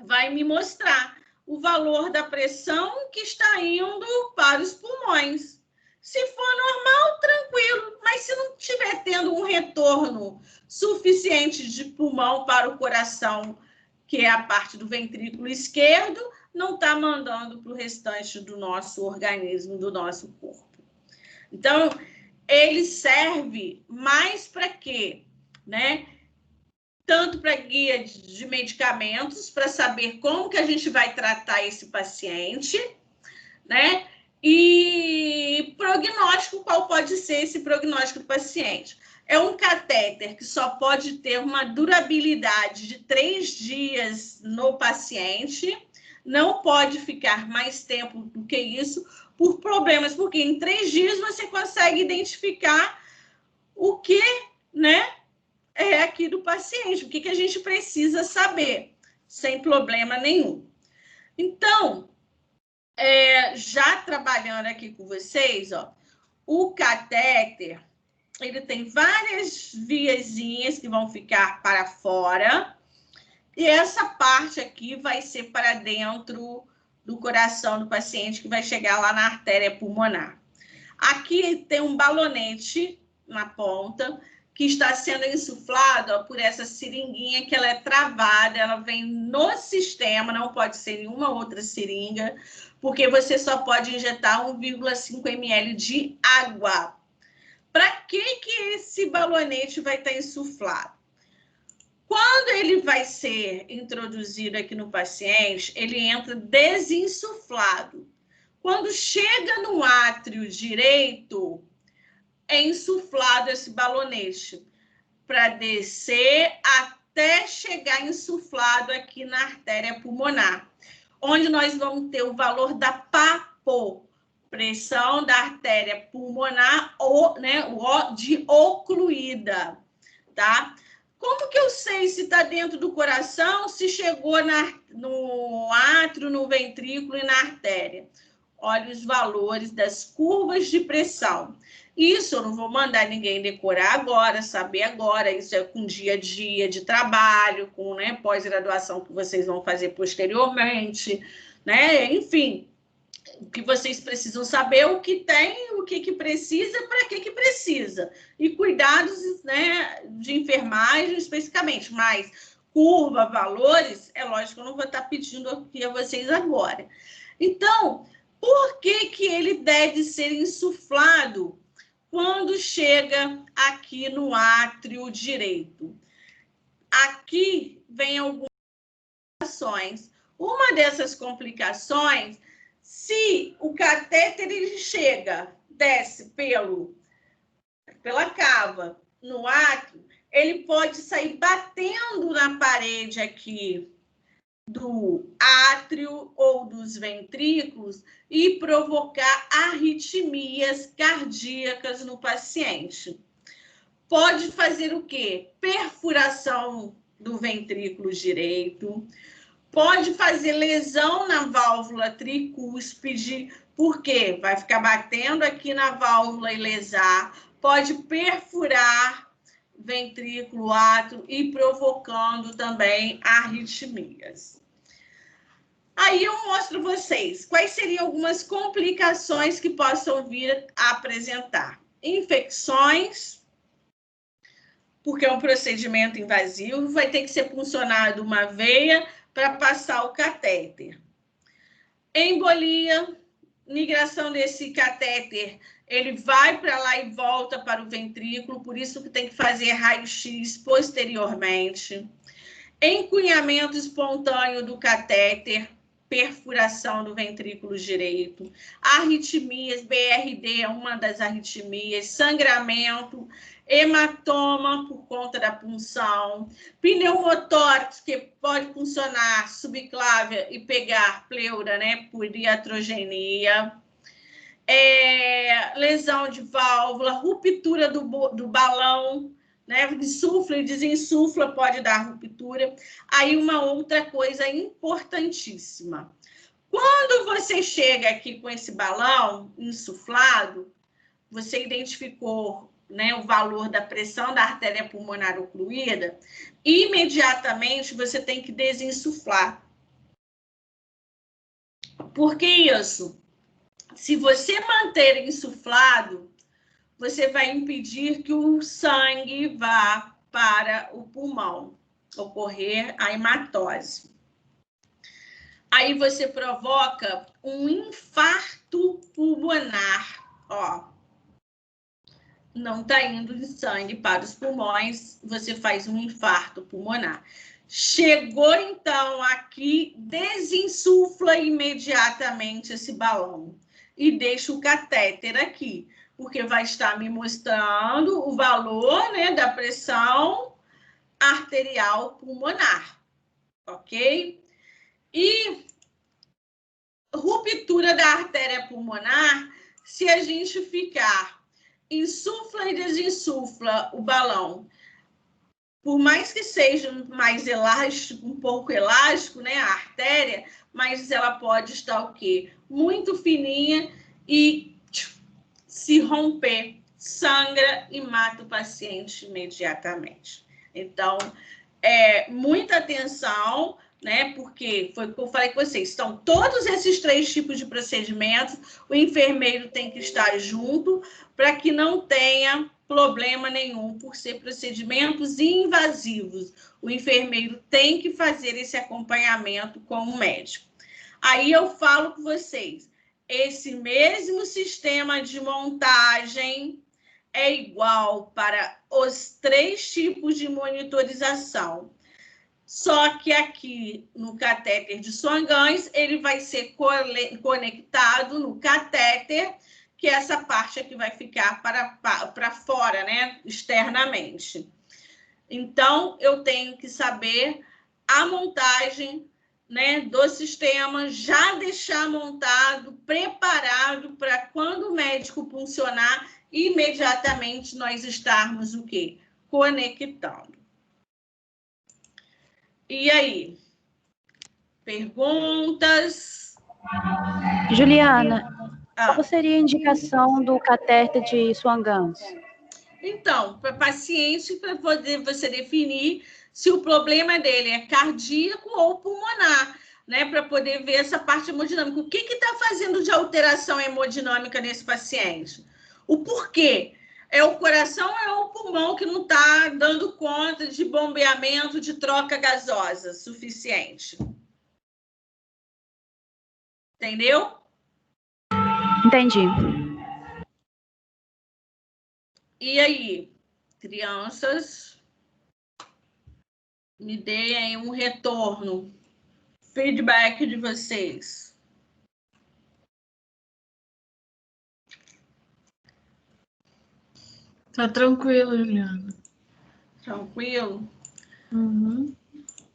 vai me mostrar o valor da pressão que está indo para os pulmões. Se for normal, tranquilo, mas se não estiver tendo um retorno suficiente de pulmão para o coração, que é a parte do ventrículo esquerdo, não está mandando para o restante do nosso organismo, do nosso corpo. Então, ele serve mais para quê? Tanto para guia de medicamentos, para saber como que a gente vai tratar esse paciente, e prognóstico, qual pode ser esse prognóstico do paciente. É um catéter que só pode ter uma durabilidade de 3 dias no paciente, não pode ficar mais tempo do que isso, por problemas, porque em 3 dias você consegue identificar o que, é aqui do paciente, o que a gente precisa saber, sem problema nenhum. Então, já trabalhando aqui com vocês, ó, o catéter, ele tem várias viazinhas que vão ficar para fora, e essa parte aqui vai ser para dentro do coração do paciente, que vai chegar lá na artéria pulmonar. Aqui tem um balonete na ponta, que está sendo insuflado, ó, por essa seringuinha, que ela é travada, ela vem no sistema, não pode ser nenhuma outra seringa, porque você só pode injetar 1,5 ml de água. Para que esse balonete vai estar insuflado? Quando ele vai ser introduzido aqui no paciente, ele entra desinsuflado. Quando chega no átrio direito, é insuflado esse balonete para descer até chegar insuflado aqui na artéria pulmonar, onde nós vamos ter o valor da PAPO, pressão da artéria pulmonar, de ocluída, tá? Como que eu sei se está dentro do coração, se chegou no átrio, no ventrículo e na artéria? Olha os valores das curvas de pressão. Isso eu não vou mandar ninguém decorar agora, saber agora. Isso é com dia a dia de trabalho, com pós-graduação que vocês vão fazer posteriormente, Enfim, o que vocês precisam saber, o que tem, o que precisa, para que precisa. E cuidados, de enfermagem especificamente, mas curva, valores, é lógico que eu não vou estar pedindo aqui a vocês agora. Então, por que ele deve ser insuflado quando chega aqui no átrio direito? Aqui vem algumas complicações. Uma dessas complicações, se o catéter ele desce pela cava no átrio, ele pode sair batendo na parede aqui do átrio ou dos ventrículos e provocar arritmias cardíacas no paciente. Pode fazer o quê? Perfuração do ventrículo direito, pode fazer lesão na válvula tricúspide, porque vai ficar batendo aqui na válvula e lesar, pode perfurar ventrículo, átrio e provocando também arritmias. Aí eu mostro vocês quais seriam algumas complicações que possam vir a apresentar. Infecções, porque é um procedimento invasivo, vai ter que ser puncionado uma veia para passar o catéter. Embolia, migração desse catéter, ele vai para lá e volta para o ventrículo, por isso que tem que fazer raio-x posteriormente. Encunhamento espontâneo do catéter, perfuração do ventrículo direito, arritmias, BRD é uma das arritmias, sangramento, hematoma por conta da punção, pneumotórax, que pode funcionar subclávia e pegar pleura, né, por iatrogenia, lesão de válvula, ruptura do balão, né, insufla e desinsufla, pode dar ruptura. Aí uma outra coisa importantíssima. Quando você chega aqui com esse balão insuflado, você identificou, né, o valor da pressão da artéria pulmonar ocluída, imediatamente você tem que desinsuflar. Por que isso? Se você manter insuflado, você vai impedir que o sangue vá para o pulmão, ocorrer a hematose. Aí você provoca um infarto pulmonar, ó. Não está indo sangue para os pulmões, você faz um infarto pulmonar. Chegou, então, aqui, desinsufla imediatamente esse balão e deixa o catéter aqui, porque vai estar me mostrando o valor, né, da pressão arterial pulmonar, ok? E ruptura da artéria pulmonar, se a gente ficar insufla e desinsufla o balão, por mais que seja mais elástico, um pouco elástico, né, a artéria, mas ela pode estar o quê? Muito fininha e se romper, sangra e mata o paciente imediatamente. Então, muita atenção, né? Porque foi o que eu falei com vocês, estão todos esses 3 tipos de procedimentos, o enfermeiro tem que estar junto para que não tenha problema nenhum por ser procedimentos invasivos. O enfermeiro tem que fazer esse acompanhamento com o médico. Aí eu falo com vocês, esse mesmo sistema de montagem é igual para os 3 tipos de monitorização. Só que aqui no catéter de Swan-Ganz, ele vai ser conectado no catéter, que é essa parte aqui vai ficar para fora, né, externamente. Então, eu tenho que saber a montagem, né, do sistema, já deixar montado, preparado para quando o médico funcionar, imediatamente nós estarmos o quê? Conectando. E aí? Perguntas? Juliana, qual seria a indicação do catéter de Swan-Ganz? Então, para paciente, para poder você definir se o problema dele é cardíaco ou pulmonar, né? Para poder ver essa parte hemodinâmica. O que está fazendo de alteração hemodinâmica nesse paciente? O porquê? É o coração ou é o pulmão que não está dando conta de bombeamento de troca gasosa suficiente? Entendeu? Entendi. E aí, crianças, me deem um retorno, feedback de vocês. Tá tranquilo, Juliana. Tranquilo? Uhum.